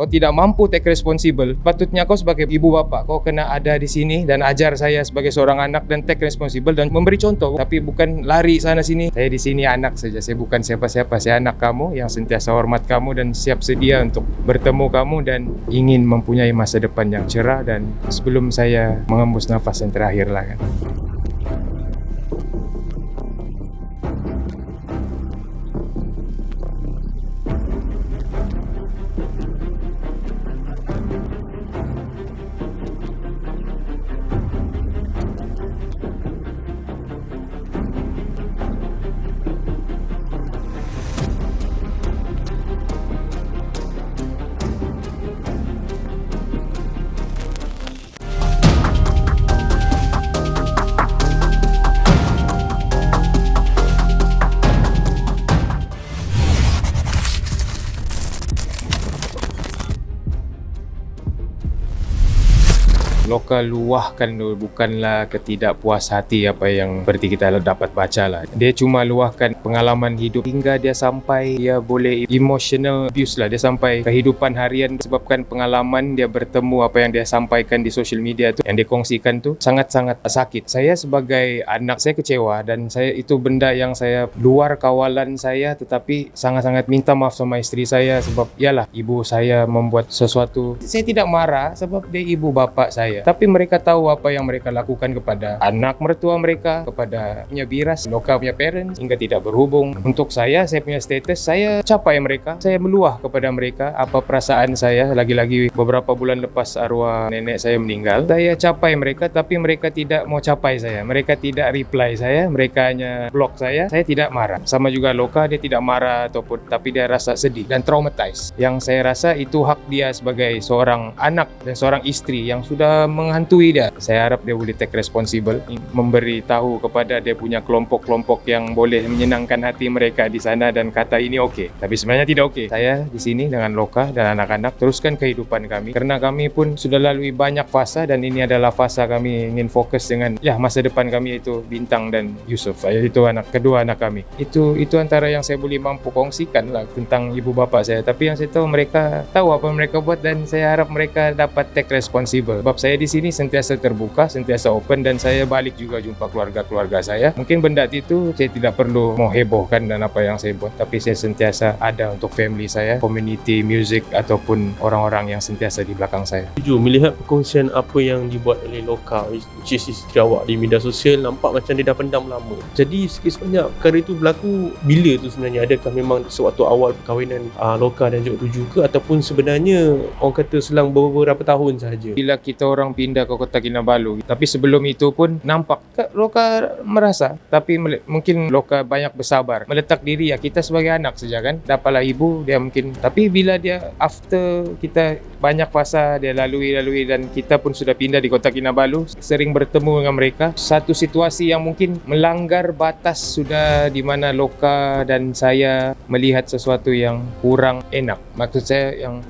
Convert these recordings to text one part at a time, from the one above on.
kau tidak mampu take responsible, patutnya kau sebagai ibu bapa, kau kena ada di sini dan ajar saya sebagai seorang anak dan take responsible dan memberi contoh, tapi bukan lari sana sini. Saya di sini anak saja, saya bukan siapa-siapa, saya anak kamu yang sentiasa hormat kamu dan siap sedia untuk bertemu kamu dan ingin mempunyai masa depan yang cerah. Dan sebelum saya mengembus nafas yang terakhir lah kan. Loka luahkan dulu, bukanlah ketidakpuas hati apa yang seperti kita dapat baca lah. Dia cuma luahkan pengalaman hidup hingga dia sampai dia boleh emotional abuse lah. Dia sampai kehidupan harian sebabkan pengalaman dia bertemu apa yang dia sampaikan di social media tu, yang dia kongsikan tu sangat-sangat sakit. Saya sebagai anak, saya kecewa dan saya itu benda yang saya luar kawalan saya, tetapi sangat-sangat minta maaf sama isteri saya sebab ialah ibu saya membuat sesuatu. Saya tidak marah sebab dia ibu bapa saya. Tapi mereka tahu apa yang mereka lakukan kepada anak mertua mereka, kepada punya biras, Loka punya parents, hingga tidak berhubung. Untuk saya punya status, saya capai mereka. Saya meluah kepada mereka apa perasaan saya. Lagi-lagi beberapa bulan lepas arwah nenek saya meninggal, saya capai mereka, tapi mereka tidak mau capai saya. Mereka tidak reply saya, mereka hanya block saya. Saya tidak marah. Sama juga Loka, dia tidak marah ataupun, tapi dia rasa sedih dan traumatized. Yang saya rasa itu hak dia sebagai seorang anak dan seorang isteri yang sudah menghantui dia. Saya harap dia boleh take responsible, memberi tahu kepada dia punya kelompok-kelompok yang boleh menyenangkan hati mereka di sana dan kata ini okey. Tapi sebenarnya tidak okey. Saya di sini dengan Loka dan anak-anak teruskan kehidupan kami karena kami pun sudah lalui banyak fasa dan ini adalah fasa kami ingin fokus dengan masa depan kami, yaitu Bintang dan Yusuf. Itu kedua anak kami. Itu antara yang saya boleh mampu kongsikan lah tentang ibu bapa saya. Tapi yang saya tahu mereka tahu apa mereka buat dan saya harap mereka dapat take responsible. Sebab saya di sini sentiasa terbuka, sentiasa open dan saya balik juga jumpa keluarga-keluarga saya. Mungkin benda itu saya tidak perlu mau hebohkan dan apa yang saya buat, tapi saya sentiasa ada untuk family saya, community, music ataupun orang-orang yang sentiasa di belakang saya. Setuju, melihat perkongsian apa yang dibuat oleh Loka, which is isteri awak di media sosial, nampak macam dia dah pendam lama. Jadi sikit sebanyak perkara itu berlaku bila tu sebenarnya? Adakah memang sewaktu awal perkahwinan Loka dan Jok Tuju ke, ataupun sebenarnya orang kata selang beberapa tahun sahaja? Bila kita orang pindah ke Kota Kinabalu, tapi sebelum itu pun nampak Loka merasa, tapi mungkin Loka banyak bersabar, meletak diri kita sebagai anak saja kan, dapatlah ibu dia mungkin, tapi bila dia after kita banyak fasa dia lalui dan kita pun sudah pindah di Kota Kinabalu, sering bertemu dengan mereka, satu situasi yang mungkin melanggar batas sudah di mana Loka dan saya melihat sesuatu yang kurang enak. Maksud saya yang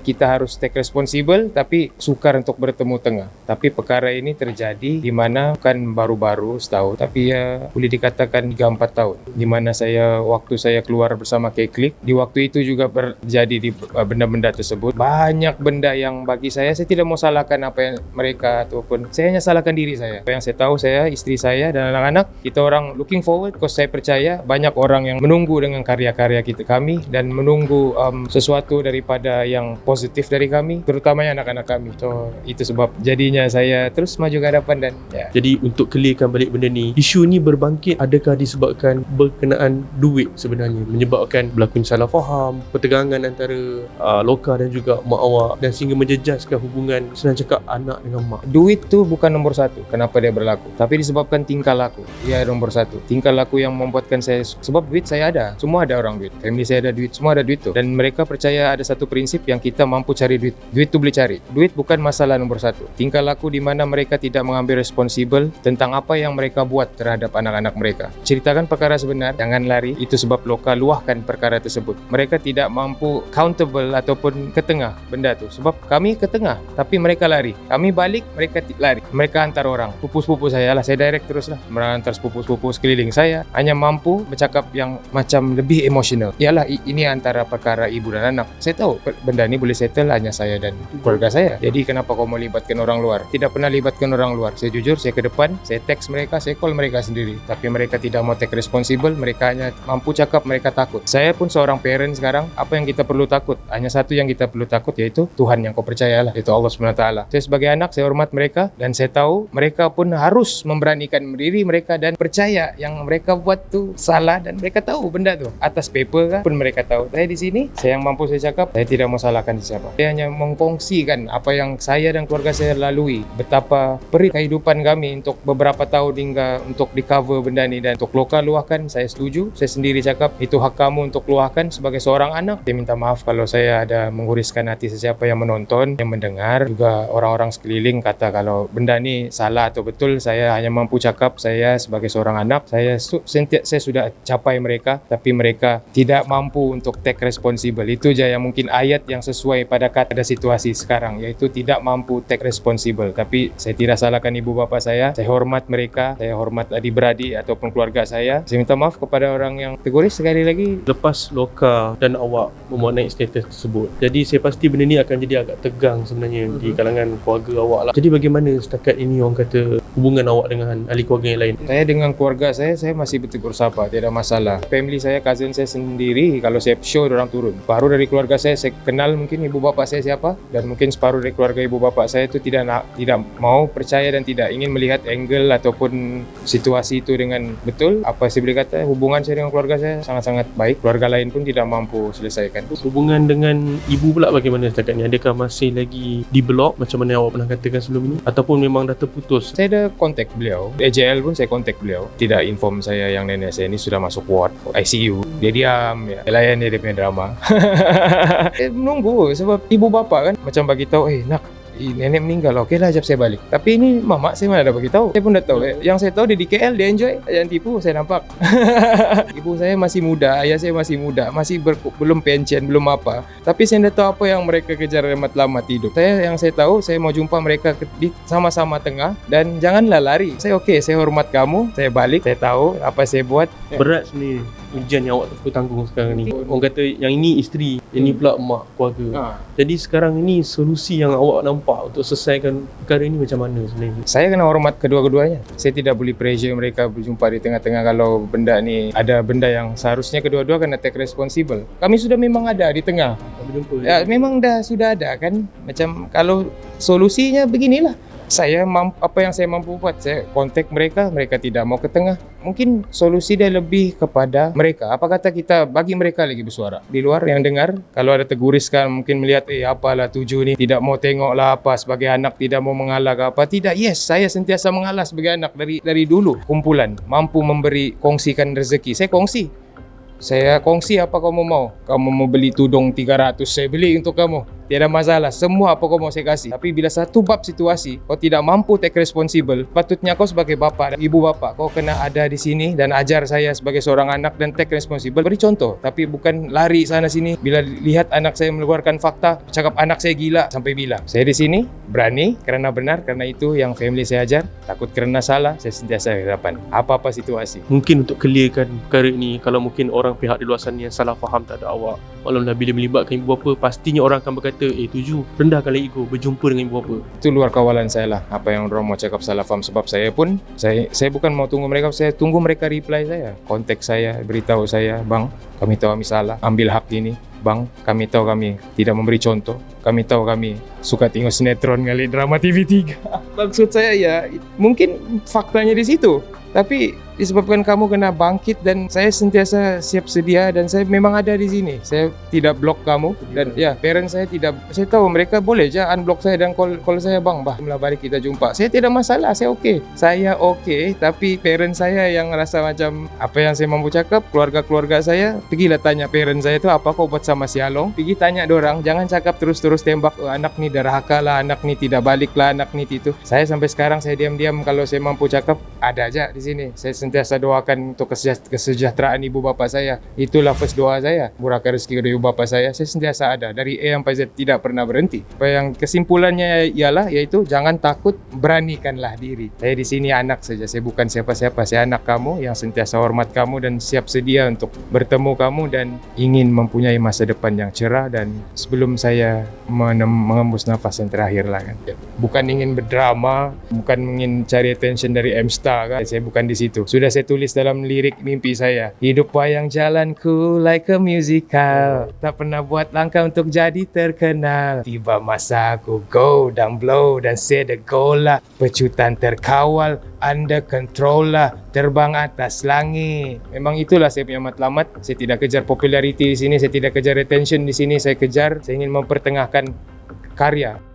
kita harus take responsible tapi sukar untuk bertemu tengah. Tapi perkara ini terjadi di mana bukan baru-baru setahun, tapi boleh dikatakan 3-4 tahun. Di mana waktu saya keluar bersama K-Click, di waktu itu juga terjadi di benda-benda tersebut. Banyak benda yang bagi saya tidak mau salahkan apa yang mereka ataupun saya hanya salahkan diri saya. Apa yang saya tahu, saya, isteri saya dan anak-anak, kita orang looking forward because saya percaya banyak orang yang menunggu dengan karya-karya kami dan menunggu sesuatu daripada yang positif dari kami, terutamanya anak-anak kami. So itu sebab jadinya saya terus maju ke hadapan dan Jadi untuk clearkan balik benda ni, isu ni berbangkit adakah disebabkan berkenaan duit sebenarnya, menyebabkan berlaku salah faham, pertegangan antara Loka dan juga mak awak dan sehingga menjejaskan hubungan senang cakap anak dengan mak? Duit tu bukan nombor satu kenapa dia berlaku, tapi disebabkan tingkah laku. Ia nombor satu, tingkah laku yang membuatkan saya, sebab duit saya ada, semua ada orang duit, family saya ada duit, semua ada duit tu, dan mereka percaya ada satu prinsip yang kita mampu cari duit tu boleh cari. Duit bukan masalah nombor satu. Tingkah laku di mana mereka tidak mengambil responsible tentang apa yang mereka buat terhadap anak-anak mereka. Ceritakan perkara sebenar, jangan lari. Itu sebab Loka luahkan perkara tersebut. Mereka tidak mampu accountable ataupun ke tengah benda tu. Sebab kami ke tengah, tapi mereka lari. Kami balik, mereka lari. Mereka hantar orang. Sepupu saya lah, saya direct terus lah. Hantar sepupu sekeliling saya. Hanya mampu bercakap yang macam lebih emosional. Ialah ini antara perkara ibu dan anak. Saya tahu benda ni boleh settle hanya saya dan keluarga saya. Jadi kenapa kau mau libatkan orang luar? Tidak pernah libatkan orang luar. Saya jujur, saya ke depan, saya text mereka, saya call mereka sendiri. Tapi mereka tidak mau take responsible, mereka hanya mampu cakap, mereka takut. Saya pun seorang parent sekarang, apa yang kita perlu takut? Hanya satu yang kita perlu takut, yaitu Tuhan yang kau percayalah, yaitu Allah SWT. Saya sebagai anak, saya hormat mereka dan saya tahu mereka pun harus memberanikan diri mereka dan percaya yang mereka buat tu salah dan mereka tahu benda tu. Atas paper kan pun mereka tahu. Saya di sini, saya yang mampu saya cakap, saya tidak mau salahkan siapa. Saya hanya mengkongsikan apa yang saya dan keluarga saya lalui. Betapa perih kehidupan kami untuk beberapa tahun hingga untuk di cover benda ni, dan untuk lokal luahkan, saya setuju. Saya sendiri cakap itu hak kamu untuk luahkan sebagai seorang anak. Saya minta maaf kalau saya ada mengguriskan hati sesiapa yang menonton, yang mendengar, juga orang-orang sekeliling kata kalau benda ni salah atau betul. Saya hanya mampu cakap, saya sebagai seorang anak, saya sudah capai mereka, tapi mereka tidak mampu untuk take responsible. Itu je yang mungkin ayat yang sesuai pada situasi sekarang, iaitu tidak mampu take responsible. Tapi saya tidak salahkan ibu bapa saya hormat mereka, saya hormat adik-beradik ataupun keluarga saya. Saya minta maaf kepada orang yang teguris sekali lagi. Lepas Loka dan awak memuat naik status tersebut, jadi saya pasti benda ni akan jadi agak tegang sebenarnya di kalangan keluarga awak lah. Jadi bagaimana setakat ini orang kata hubungan awak dengan ahli keluarga yang lain? Saya dengan keluarga saya masih bertegur sapa, tidak masalah. Family saya, cousin saya sendiri, kalau saya show orang turun. Separuh dari keluarga saya kenal mungkin ibu bapa saya siapa, dan mungkin separuh dari keluarga ibu bapa saya itu tidak mau percaya dan tidak ingin melihat angle ataupun situasi itu dengan betul. Apa saya boleh kata, hubungan saya dengan keluarga saya sangat-sangat baik. Keluarga lain pun tidak mampu selesaikan. Hubungan dengan ibu pula bagaimana setakat ni? Adakah masih lagi di blok macam mana awak pernah katakan sebelum ini, ataupun memang dah terputus? Saya ada kontak beliau, AJL pun saya kontak beliau. Tidak inform saya yang nenek saya ni sudah masuk ward ICU. Dia diam, ya. Layan dia punya drama. Menunggu sebab ibu bapa kan macam bagi tahu, nak nenek meninggal, okey lah, jap saya balik. Tapi ini mamak saya mana dah bagi tahu. Saya pun dah tahu. Yang saya tahu dia di KL, dia enjoy. Jangan tipu, saya nampak. Ibu saya masih muda, ayah saya masih muda, masih belum pension, belum apa. Tapi saya dah tahu apa yang mereka kejar lama-lama hidup. Yang saya tahu, saya mau jumpa mereka di sama-sama tengah, dan janganlah lari. Saya okey, saya hormat kamu, saya balik, saya tahu apa saya buat. Berat sebenarnya ujian yang awak tanggung sekarang ni. Orang kata yang ini isteri, yang ni pula mak keluarga. Jadi sekarang ini solusi yang awak nampak untuk selesaikan perkara ini macam mana sebenarnya? Saya kena hormat kedua-keduanya. Saya tidak boleh pressure mereka berjumpa di tengah-tengah kalau benda ni ada benda yang seharusnya kedua-dua kena take responsible. Kami sudah memang ada di tengah. Berjumpa. Ya, memang sudah ada kan. Macam kalau solusinya beginilah. Apa yang saya mampu buat, saya kontak mereka, mereka tidak mau ke tengah. Mungkin solusi dia lebih kepada mereka. Apa kata kita bagi mereka lagi bersuara. Di luar yang dengar, kalau ada teguriskan mungkin melihat apalah tuju ni, tidak mau tengok lah apa sebagai anak, tidak mau mengalah ke apa. Tidak, yes, saya sentiasa mengalah sebagai anak dari dulu. Kumpulan, mampu memberi, kongsikan rezeki. Saya kongsi apa kamu mau. Kamu mau beli tudung 300, saya beli untuk kamu. Tiada masalah, semua apa kau mau saya kasih. Tapi bila satu bab situasi kau tidak mampu take responsible, patutnya kau sebagai bapa dan ibu bapa, kau kena ada di sini dan ajar saya sebagai seorang anak dan take responsible. Beri contoh, tapi bukan lari sana sini. Bila lihat anak saya mengeluarkan fakta, cakap anak saya gila, sampai bila. Saya di sini berani kerana benar, kerana itu yang family saya ajar. Takut kerana salah, saya sentiasa di hadapan apa-apa situasi. Mungkin untuk clearkan perkara ini, kalau mungkin orang pihak di luar sana yang salah faham tak ada awak, maklumlah bila melibatkan ibu bapa, pastinya orang akan berkata, tuju, rendahkanlah ego, berjumpa dengan ibu bapa. Itu luar kawalan saya lah. Apa yang orang mau cakap salah faham. Sebab saya pun, saya bukan mau tunggu mereka, saya tunggu mereka reply saya, kontak saya, beritahu saya, bang, kami tahu kami salah, ambil hak ini. Bang, kami tahu kami tidak memberi contoh. Kami tahu kami suka tengok sinetron kali drama TV3. Maksud saya ya, mungkin faktanya di situ. Tapi disebabkan kamu kena bangkit dan saya sentiasa siap sedia dan saya memang ada di sini. Saya tidak blok kamu dan ya, parent saya tidak, saya tahu mereka boleh je unblock saya dan call saya, bang, balik kita jumpa. Saya tidak masalah, saya okey. Tapi parent saya yang rasa macam apa yang saya mampu cakap, keluarga saya, pergilah tanya parent saya tu apa kau buat sama si Along. Pergi tanya dorang, jangan cakap terus tembak, anak ni derhaka lah, anak ni tidak balik lah, anak ni itu. Saya sampai sekarang saya diam-diam, kalau saya mampu cakap ada aja di sini. Saya sentiasa doakan untuk kesejahteraan ibu bapa saya. Itulah first doa saya. Murahkan rezeki kepada ibu bapa saya sentiasa ada. Dari A sampai Z tidak pernah berhenti. Yang kesimpulannya ialah yaitu jangan takut, beranikanlah diri. Saya di sini anak saja. Saya bukan siapa-siapa. Saya anak kamu yang sentiasa hormat kamu dan siap sedia untuk bertemu kamu dan ingin mempunyai masa depan yang cerah. Dan sebelum saya mengembus nafas yang terakhir lah kan. Bukan ingin berdrama, bukan ingin cari attention dari M-Star kan. Saya bukan di situ. Sudah saya tulis dalam lirik mimpi saya. Hidup wayang jalanku like a musical. Tak pernah buat langkah untuk jadi terkenal. Tiba masa aku go dan blow dan set the goal lah. Pecutan terkawal, under control lah. Terbang atas langit. Memang itulah saya punya matlamat. Saya tidak kejar populariti di sini. Saya tidak kejar attention di sini. Saya ingin mempertengahkan karya.